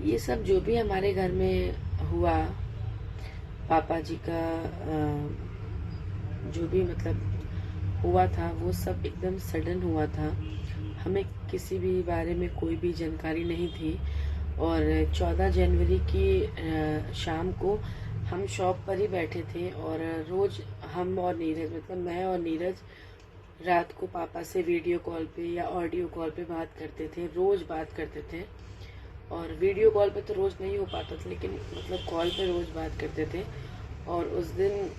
ये सब जो भी हमारे घर में हुआ, पापा जी का जो भी मतलब हुआ था, वो सब एकदम सडन हुआ था। हमें किसी भी बारे में कोई भी जानकारी नहीं थी। और 14 जनवरी की शाम को हम शॉप पर ही बैठे थे और रोज हम और नीरज, मतलब मैं और नीरज, रात को पापा से वीडियो कॉल पे या ऑडियो कॉल पे बात करते थे, रोज बात करते थे। और वीडियो कॉल पे तो रोज नहीं हो पाता था, लेकिन मतलब कॉल पे रोज बात करते थे। और उस दिन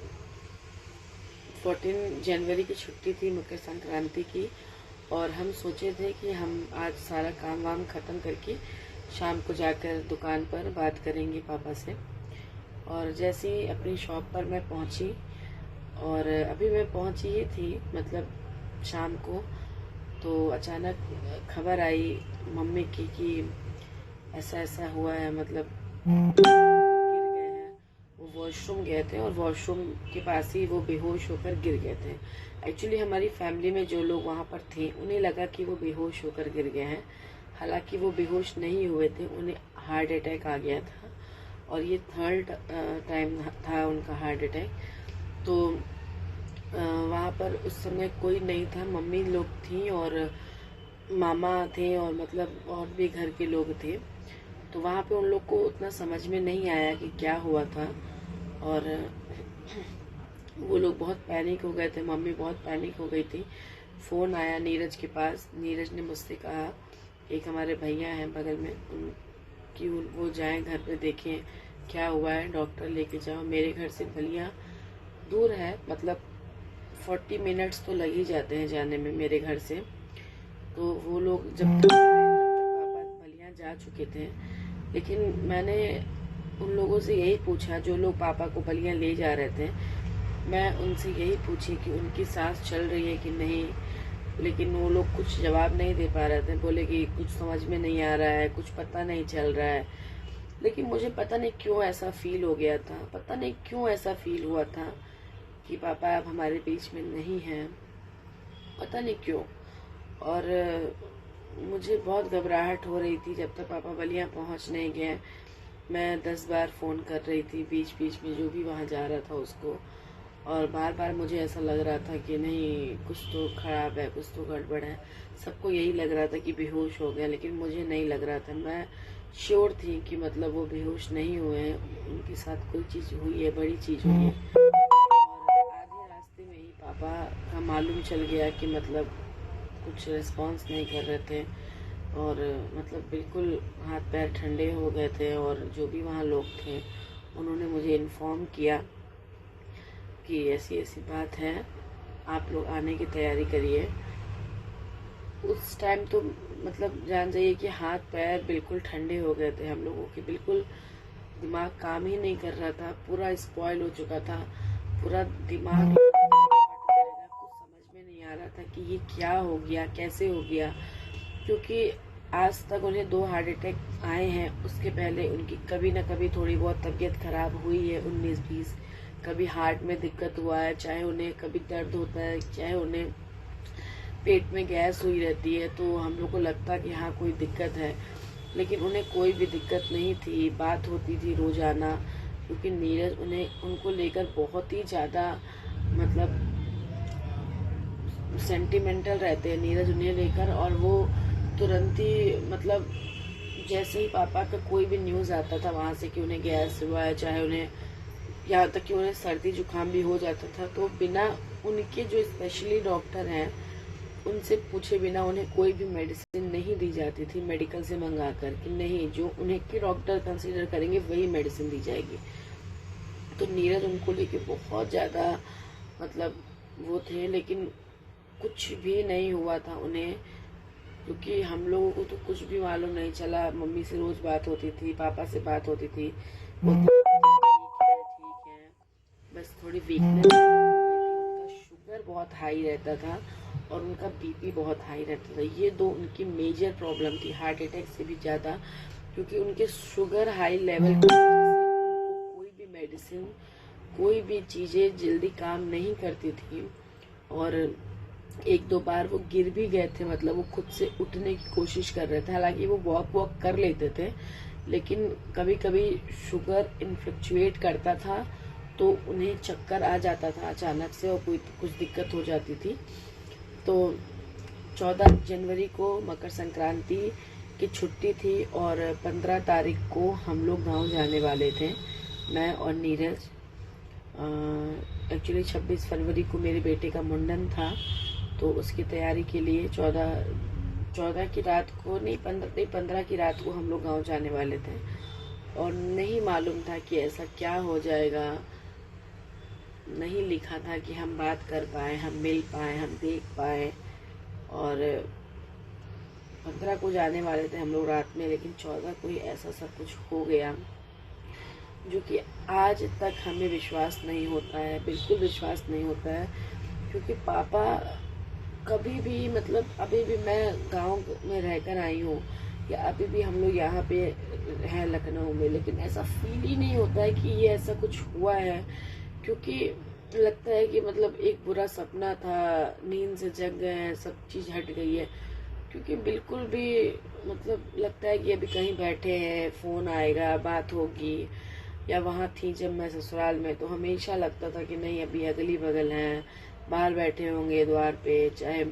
14 जनवरी की छुट्टी थी, मकर संक्रांति की। और हम सोचे थे कि हम आज सारा काम वाम खत्म करके शाम को जाकर दुकान पर बात करेंगे पापा से। और जैसे ही अपनी शॉप पर मैं पहुंची, और अभी मैं पहुंची ही थी मतलब शाम को, तो अचानक खबर आई मम्मी की कि ऐसा ऐसा हुआ है, मतलब गिर गए हैं। वो वॉशरूम गए थे और वॉशरूम के पास ही वो बेहोश होकर गिर गए थे। एक्चुअली हमारी फैमिली में जो लोग वहाँ पर थे उन्हें लगा कि वो बेहोश होकर गिर गए हैं, हालांकि वो बेहोश नहीं हुए थे, उन्हें हार्ट अटैक आ गया था। और ये थर्ड टाइम था उनका हार्ट अटैक। तो वहाँ पर उस समय कोई नहीं था, मम्मी लोग थी और मामा थे और मतलब और भी घर के लोग थे। तो वहाँ पे उन लोग को उतना समझ में नहीं आया कि क्या हुआ था। और वो लोग बहुत पैनिक हो गए थे, मम्मी बहुत पैनिक हो गई थी। फ़ोन आया नीरज के पास, नीरज ने मुझसे कहा, एक हमारे भैया हैं बगल में, कि वो जाएं घर पे देखें क्या हुआ है, डॉक्टर लेके जाओ। मेरे घर से बलिया दूर है, मतलब 40 मिनट्स तो लग ही जाते हैं जाने में मेरे घर से। तो वो लोग जब तक पापा बलिया जा चुके थे। लेकिन मैंने उन लोगों से यही पूछा, जो लोग पापा को बलिया ले जा रहे थे, मैं उनसे यही पूछी कि उनकी सांस चल रही है कि नहीं। लेकिन वो लोग कुछ जवाब नहीं दे पा रहे थे, बोले कि कुछ समझ में नहीं आ रहा है, कुछ पता नहीं चल रहा है। लेकिन मुझे पता नहीं क्यों ऐसा फील हो गया था, पता नहीं क्यों ऐसा फील हुआ था कि पापा अब हमारे बीच में नहीं हैं, पता नहीं क्यों। और मुझे बहुत घबराहट हो रही थी जब तक पापा बलिया पहुंच नहीं गए। मैं 10 बार फ़ोन कर रही थी बीच बीच में जो भी वहाँ जा रहा था उसको। और बार बार मुझे ऐसा लग रहा था कि नहीं, कुछ तो खराब है, कुछ तो गड़बड़ है। सबको यही लग रहा था कि बेहोश हो गया, लेकिन मुझे नहीं लग रहा था। मैं श्योर थी कि मतलब वो बेहोश नहीं हुए हैं, उनके साथ कोई चीज़ हुई है, बड़ी चीज़ हुई है। और आधे रास्ते में ही पापा का मालूम चल गया कि मतलब कुछ रिस्पॉन्स नहीं कर रहे थे। और मतलब बिल्कुल हाथ पैर ठंडे हो गए थे। और जो भी वहाँ लोग थे उन्होंने मुझे इन्फॉर्म किया कि ऐसी ऐसी बात है, आप लोग आने की तैयारी करिए। उस टाइम तो मतलब जान जाइए कि हाथ पैर बिल्कुल ठंडे हो गए थे हम लोगों के, बिल्कुल दिमाग काम ही नहीं कर रहा था, पूरा स्पॉइल हो चुका था, पूरा दिमाग फट जाएगा, कुछ समझ में नहीं आ रहा था कि ये क्या हो गया, कैसे हो गया। क्योंकि आज तक उन्हें 2 हार्ट अटैक आए हैं, उसके पहले उनकी कभी ना कभी थोड़ी बहुत तबीयत खराब हुई है 19-20। कभी हार्ट में दिक्कत हुआ है, चाहे उन्हें कभी दर्द होता है, चाहे उन्हें पेट में गैस हुई रहती है, तो हम लोग को लगता कि हाँ कोई दिक्कत है। लेकिन उन्हें कोई भी दिक्कत नहीं थी, बात होती थी रोजाना। क्योंकि नीरज उनको लेकर बहुत ही ज़्यादा मतलब सेंटिमेंटल रहते हैं नीरज उन्हें लेकर। और वो तुरंत ही मतलब जैसे ही पापा का कोई भी न्यूज़ आता था वहाँ से कि उन्हें गैस हुआ है, चाहे उन्हें यहाँ तक कि उन्हें सर्दी जुकाम भी हो जाता था, तो बिना उनके जो स्पेशली डॉक्टर हैं उनसे पूछे बिना उन्हें कोई भी मेडिसिन नहीं दी जाती थी मेडिकल से मंगा कर, कि नहीं जो उन्हें के डॉक्टर कंसीडर करेंगे वही मेडिसिन दी जाएगी। तो नीरज उनको लेके बहुत ज़्यादा मतलब वो थे, लेकिन कुछ भी नहीं हुआ था उन्हें। क्योंकि हम लोगों को तो कुछ भी मालूम नहीं चला, मम्मी से रोज बात होती थी, पापा से बात होती थी, बोलते ठीक है, बस थोड़ी वीकनेस हो गई थी। उनका शुगर बहुत हाई रहता था और उनका बीपी बहुत हाई रहता था, ये 2 उनकी मेजर प्रॉब्लम थी हार्ट अटैक से भी ज़्यादा। क्योंकि उनके शुगर हाई लेवल की वजह से उनको कोई भी मेडिसिन, कोई भी चीज़ें जल्दी काम नहीं करती थी। और 1-2 बार वो गिर भी गए थे, मतलब वो खुद से उठने की कोशिश कर रहे थे, हालांकि वो वॉक कर लेते थे, लेकिन कभी कभी शुगर इनफ्लक्चुएट करता था तो उन्हें चक्कर आ जाता था अचानक से और कोई कुछ दिक्कत हो जाती थी। तो 14 जनवरी को मकर संक्रांति की छुट्टी थी और 15 तारीख को हम लोग गांव जाने वाले थे, मैं और नीरज। एक्चुअली 26 फरवरी को मेरे बेटे का मुंडन था, तो उसकी तैयारी के लिए 14 की रात को नहीं 15 की रात को हम लोग गांव जाने वाले थे और नहीं मालूम था कि ऐसा क्या हो जाएगा। नहीं लिखा था कि हम बात कर पाए, हम मिल पाए, हम देख पाए। और 15 को जाने वाले थे हम लोग रात में, लेकिन 14 को ही ऐसा सब कुछ हो गया जो कि आज तक हमें विश्वास नहीं होता है, बिल्कुल विश्वास नहीं होता है। क्योंकि पापा कभी भी मतलब अभी भी मैं गांव में रहकर आई हूँ या अभी भी हम लोग यहाँ पे हैं लखनऊ में, लेकिन ऐसा फील ही नहीं होता है कि ये ऐसा कुछ हुआ है। क्योंकि लगता है कि मतलब एक बुरा सपना था, नींद से जग गए हैं, सब चीज़ हट गई है। क्योंकि बिल्कुल भी मतलब लगता है कि अभी कहीं बैठे हैं, फ़ोन आएगा, बात होगी। या वहाँ थी जब मैं ससुराल में तो हमेशा लगता था कि नहीं अभी अगली बगल हैं, बाहर बैठे होंगे द्वार पे। चाहे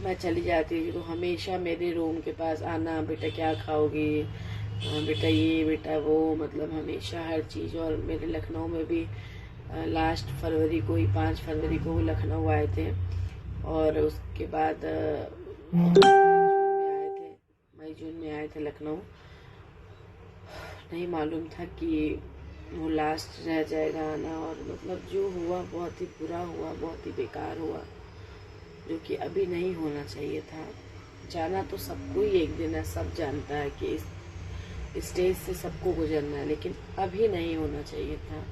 मैं चली जाती थी तो हमेशा मेरे रूम के पास आना, बेटा क्या खाओगी, बेटा ये बेटा वो, मतलब हमेशा हर चीज़। और मेरे लखनऊ में भी लास्ट फरवरी को ही 5 फरवरी को लखनऊ आए थे और उसके बाद मई जून में आए थे लखनऊ। नहीं मालूम था कि वो लास्ट रह जाएगा आना, और मतलब जो हुआ बहुत ही बुरा हुआ, बहुत ही बेकार हुआ, जो कि अभी नहीं होना चाहिए था। जाना तो सबको ही एक दिन है, सब जानता है कि इस स्टेज से सबको गुजरना है, लेकिन अभी नहीं होना चाहिए था।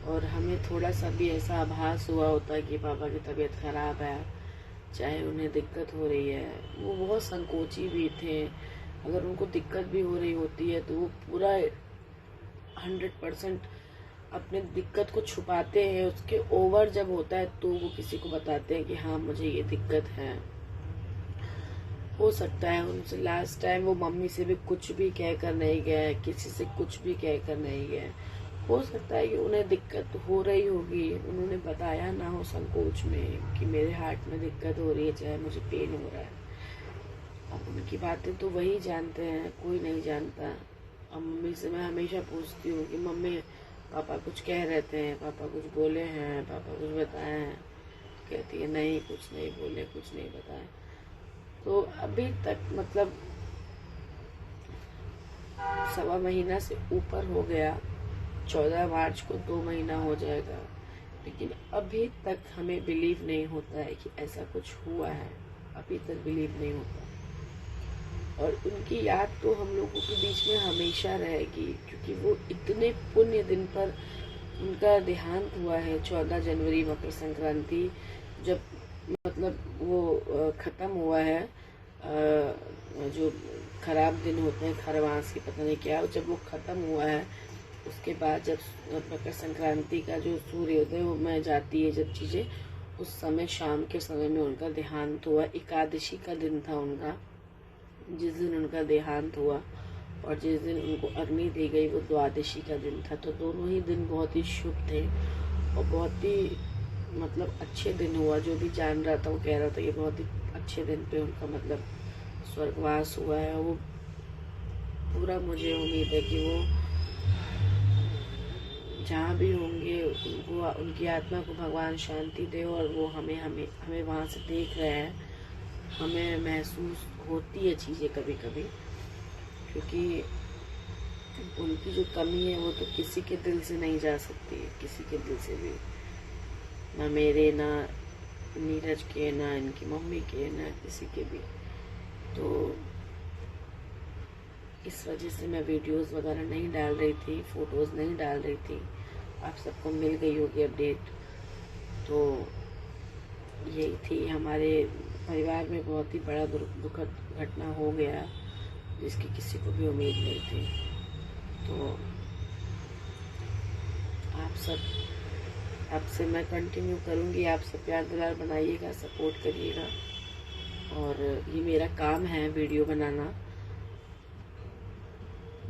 और हमें थोड़ा सा भी ऐसा आभास हुआ होता कि पापा की तबीयत खराब है, चाहे उन्हें दिक्कत हो रही है। वो बहुत संकोची भी थे, अगर उनको दिक्कत भी हो रही होती है तो वो पूरा 100% अपने दिक्कत को छुपाते हैं। उसके ओवर जब होता है तो वो किसी को बताते हैं कि हाँ मुझे ये दिक्कत है। हो सकता है उनसे लास्ट टाइम वो मम्मी से भी कुछ भी कह कर नहीं गए, किसी से कुछ भी कह कर नहीं गए। हो सकता है कि उन्हें दिक्कत हो रही होगी, उन्होंने बताया ना हो संकोच में कि मेरे हार्ट में दिक्कत हो रही है, चाहे मुझे पेन हो रहा है। अब उनकी बातें तो वही जानते हैं, कोई नहीं जानता। अब मम्मी से मैं हमेशा पूछती हूँ कि मम्मी पापा कुछ कह रहे थे, पापा कुछ बोले हैं, पापा कुछ बताए हैं? कहती है नहीं कुछ नहीं बोले, कुछ नहीं बताए। तो अभी तक मतलब 1.25 महीना से ऊपर हो गया, 14 मार्च को 2 महीना हो जाएगा, लेकिन अभी तक हमें बिलीव नहीं होता है कि ऐसा कुछ हुआ है। अभी तक बिलीव नहीं होता। और उनकी याद तो हम लोगों के बीच में हमेशा रहेगी, क्योंकि वो इतने पुण्य दिन पर उनका देहांत हुआ है। 14 जनवरी मकर संक्रांति जब मतलब वो ख़त्म हुआ है, जो खराब दिन होते हैं खरवास की पता नहीं क्या, जब वो ख़त्म हुआ है उसके बाद जब मकर संक्रांति का जो सूर्योदय में जाती है जब चीज़ें, उस समय शाम के समय में उनका देहांत हुआ। एकादशी का दिन था उनका, जिस दिन उनका देहांत हुआ, और जिस दिन उनको अग्नि दी गई वो द्वादशी का दिन था। तो दोनों ही दिन बहुत ही शुभ थे और बहुत ही मतलब अच्छे दिन हुआ। जो भी जान रहा था वो कह रहा था कि बहुत ही अच्छे दिन पे उनका मतलब स्वर्गवास हुआ है। वो पूरा मुझे उम्मीद है कि वो जहाँ भी होंगे उनको, उनकी आत्मा को भगवान शांति दे। और वो हमें हमें हमें वहाँ से देख रहे हैं, हमें महसूस होती है चीज़ें कभी कभी, क्योंकि उनकी जो कमी है वो तो किसी के दिल से नहीं जा सकती, किसी के दिल से भी, ना मेरे, ना नीरज के, ना इनकी मम्मी के, ना किसी के भी। तो इस वजह से मैं वीडियोस वगैरह नहीं डाल रही थी, फ़ोटोज़ नहीं डाल रही थी। आप सबको मिल गई होगी अपडेट। तो यही थी, हमारे परिवार में बहुत ही बड़ा दुखद घटना हो गया जिसकी किसी को भी उम्मीद नहीं थी। तो आप सब, आपसे मैं कंटिन्यू करूँगी, आप सब प्यार दुलार बनाइएगा, सपोर्ट करिएगा। और ये मेरा काम है वीडियो बनाना,